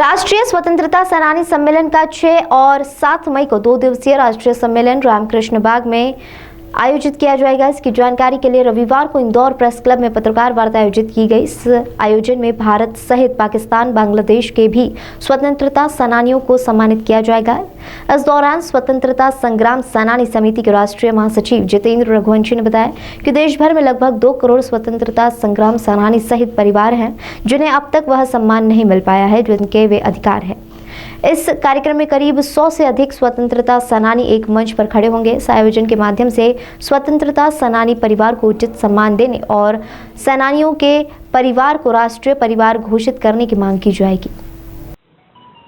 राष्ट्रीय स्वतंत्रता सेनानी सम्मेलन का 6 और 7 मई को 2 दिवसीय राष्ट्रीय सम्मेलन रामकृष्ण बाग में आयोजित किया जाएगा। इसकी जानकारी के लिए रविवार को इंदौर प्रेस क्लब में पत्रकार वार्ता आयोजित की गई। इस आयोजन में भारत सहित पाकिस्तान, बांग्लादेश के भी स्वतंत्रता सेनानियों को सम्मानित किया जाएगा। इस दौरान स्वतंत्रता संग्राम सेनानी समिति के राष्ट्रीय महासचिव जितेंद्र रघुवंशी ने बताया कि देश भर में लगभग 2 करोड़ स्वतंत्रता संग्राम सेनानी सहित परिवार हैं, जिन्हें अब तक वह सम्मान नहीं मिल पाया है, जिनके वे अधिकार हैं। इस कार्यक्रम में करीब 100 से अधिक स्वतंत्रता सेनानी एक मंच पर खड़े होंगे। इस आयोजन के माध्यम से स्वतंत्रता सेनानी परिवार को उचित सम्मान देने और सेनानियों के परिवार को राष्ट्रीय परिवार घोषित करने की मांग की जाएगी।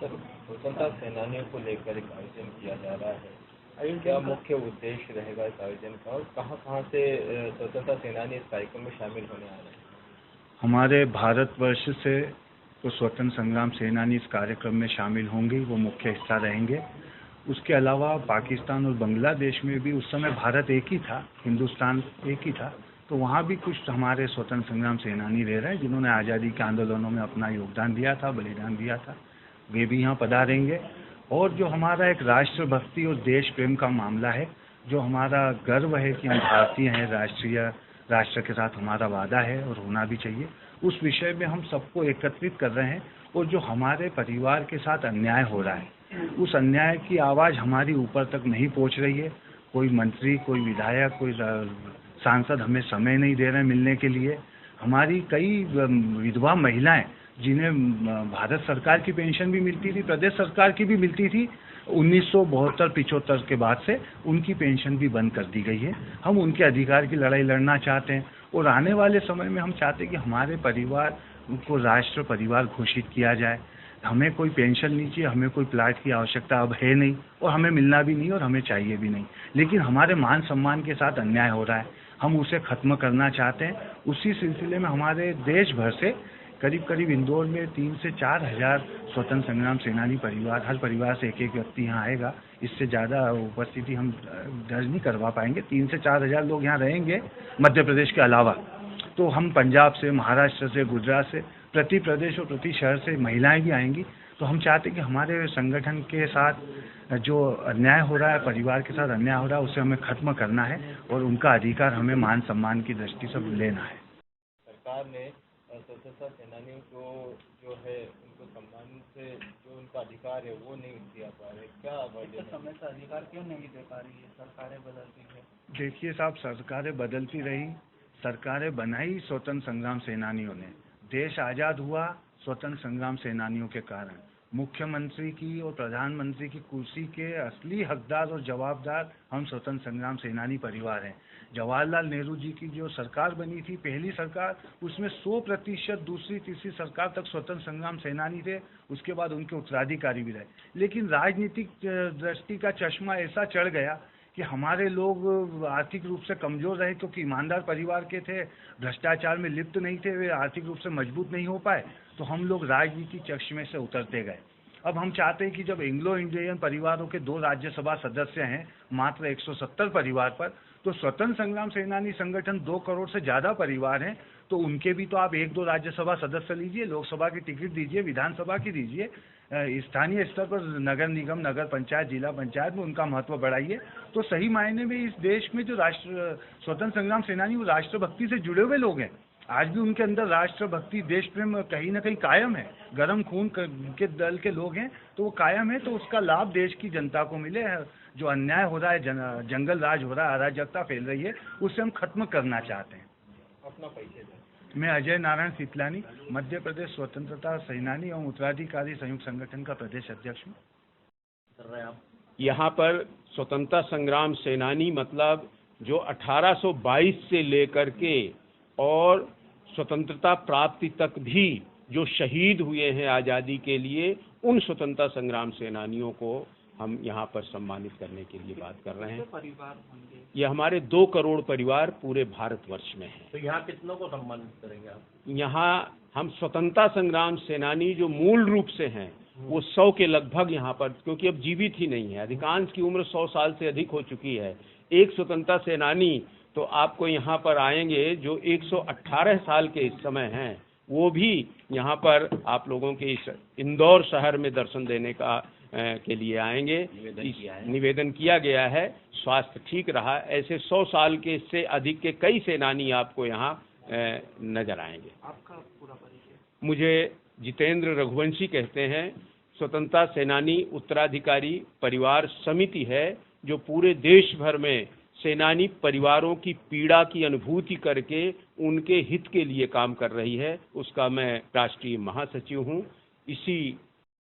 स्वतंत्रता सेनानियों को लेकर एक आयोजन किया जा रहा है, क्या मुख्य उद्देश्य रहेगा इस आयोजन का और कहां से स्वतंत्रता सेनानी इस कार्यक्रम में शामिल होने आ रहे हैं? हमारे भारतवर्ष से तो स्वतंत्र संग्राम सेनानी इस कार्यक्रम में शामिल होंगे, वो मुख्य हिस्सा रहेंगे। उसके अलावा पाकिस्तान और बांग्लादेश में भी उस समय भारत एक ही था, हिंदुस्तान एक ही था, तो वहाँ भी कुछ हमारे स्वतंत्र संग्राम सेनानी रह रहे हैं जिन्होंने आज़ादी के आंदोलनों में अपना योगदान दिया था, बलिदान दिया था, वे भी यहाँ पधारेंगे। और जो हमारा एक राष्ट्रभक्ति और देश प्रेम का मामला है, जो हमारा गर्व है कि हम भारतीय हैं, राष्ट्र के साथ हमारा वादा है और होना भी चाहिए, उस विषय में हम सबको एकत्रित कर रहे हैं। और जो हमारे परिवार के साथ अन्याय हो रहा है, उस अन्याय की आवाज़ हमारी ऊपर तक नहीं पहुंच रही है। कोई मंत्री, कोई विधायक, कोई सांसद हमें समय नहीं दे रहे हैं मिलने के लिए। हमारी कई विधवा महिलाएं जिन्हें भारत सरकार की पेंशन भी मिलती थी, प्रदेश सरकार की भी मिलती थी, 1972-75 के बाद से उनकी पेंशन भी बंद कर दी गई है। हम उनके अधिकार की लड़ाई लड़ना चाहते हैं और आने वाले समय में हम चाहते हैं कि हमारे परिवार को राष्ट्र परिवार घोषित किया जाए। हमें कोई पेंशन नहीं चाहिए, हमें कोई प्लाट की आवश्यकता अब है नहीं और हमें मिलना भी नहीं और हमें चाहिए भी नहीं, लेकिन हमारे मान सम्मान के साथ अन्याय हो रहा है, हम उसे खत्म करना चाहते हैं। उसी सिलसिले में हमारे देश भर से करीब इंदौर में 3 से 4 हज़ार स्वतंत्र संग्राम सेनानी परिवार, हर परिवार से एक व्यक्ति यहाँ आएगा। इससे ज़्यादा उपस्थिति हम दर्ज नहीं करवा पाएंगे। 3 से 4 हज़ार लोग यहाँ रहेंगे मध्य प्रदेश के अलावा। तो हम पंजाब से, महाराष्ट्र से, गुजरात से, प्रति प्रदेश और प्रति शहर से महिलाएं भी आएंगी। तो हम चाहते हैं कि हमारे संगठन के साथ जो अन्याय हो रहा है, परिवार के साथ अन्याय हो रहा है, उसे हमें खत्म करना है और उनका अधिकार हमें मान सम्मान की दृष्टि से लेना है। सरकार ने स्वतंत्रता सेनानियों को जो है उनको सम्मान से जो उनका अधिकार है वो नहीं दिया पा रहे, क्या वजह समय से अधिकार क्यों नहीं दे पा रही है? सरकारें बदलती है। देखिए साहब, सरकारें बदलती रही, सरकारें बनाई स्वतंत्र संग्राम सेनानियों ने। देश आज़ाद हुआ स्वतंत्र संग्राम सेनानियों के कारण। मुख्यमंत्री की और प्रधानमंत्री की कुर्सी के असली हकदार और जवाबदार हम स्वतंत्र संग्राम सेनानी परिवार हैं। जवाहरलाल नेहरू जी की जो सरकार बनी थी, पहली सरकार, उसमें 100% दूसरी तीसरी सरकार तक स्वतंत्र संग्राम सेनानी थे। उसके बाद उनके उत्तराधिकारी भी रहे, लेकिन राजनीतिक दृष्टि का चश्मा ऐसा चढ़ गया कि हमारे लोग आर्थिक रूप से कमज़ोर रहे, क्योंकि ईमानदार परिवार के थे, भ्रष्टाचार में लिप्त नहीं थे, वे आर्थिक रूप से मजबूत नहीं हो पाए, तो हम लोग राजनीति चश्मे से उतरते गए। अब हम चाहते हैं कि जब एंग्लो इंडियन परिवारों के 2 राज्यसभा सदस्य हैं मात्र 170 परिवार पर, तो स्वतंत्र संग्राम सेनानी संगठन 2 करोड़ से ज़्यादा परिवार हैं, तो उनके भी तो आप 1-2 राज्यसभा सदस्य लीजिए, लोकसभा की टिकट दीजिए, विधानसभा की दीजिए, स्थानीय स्तर पर नगर निगम, नगर पंचायत, जिला पंचायत में उनका महत्व बढ़ाइए। तो सही मायने में इस देश में जो स्वतंत्र संग्राम सेनानी वो राष्ट्रभक्ति से जुड़े हुए लोग हैं। आज भी उनके अंदर राष्ट्रभक्ति, देश प्रेम कहीं ना कहीं कायम है। गर्म खून के दल के लोग हैं, तो वो कायम है, तो उसका लाभ देश की जनता को मिले। जो अन्याय हो रहा है, जंगल राज हो रहा है, अराजकता फैल रही है, उसे हम खत्म करना चाहते हैं। अपना परिचय दें। मैं अजय नारायण सितलानी, मध्य प्रदेश स्वतंत्रता सेनानी एवं उत्तराधिकारी संयुक्त संगठन का प्रदेश अध्यक्ष हूँ। यहाँ पर स्वतंत्रता संग्राम सेनानी मतलब जो 1822 से लेकर के और स्वतंत्रता प्राप्ति तक भी जो शहीद हुए हैं आज़ादी के लिए, उन स्वतंत्रता संग्राम सेनानियों को हम यहाँ पर सम्मानित करने के लिए बात कर रहे हैं। परिवार होंगे ये हमारे 2 करोड़ परिवार पूरे भारतवर्ष में हैं। तो यहाँ कितनों को सम्मानित करेंगे आप? यहाँ हम स्वतंत्रता संग्राम सेनानी जो मूल रूप से हैं वो 100 के लगभग यहाँ पर, क्योंकि अब जीवित ही नहीं है, अधिकांश की उम्र 100 साल से अधिक हो चुकी है। एक स्वतंत्रता सेनानी तो आपको यहाँ पर आएंगे जो 118 साल के इस समय हैं, वो भी यहाँ पर आप लोगों के इस इंदौर शहर में दर्शन देने का के लिए आएंगे। निवेदन किया गया है। स्वास्थ्य ठीक रहा, ऐसे 100 साल के से अधिक के कई सेनानी आपको यहाँ नजर आएंगे। आपका पूरा परिचय? मुझे जितेंद्र रघुवंशी कहते हैं। स्वतंत्रता सेनानी उत्तराधिकारी परिवार समिति है जो पूरे देश भर में सेनानी परिवारों की पीड़ा की अनुभूति करके उनके हित के लिए काम कर रही है। उसका मैं राष्ट्रीय महासचिव हूँ। इसी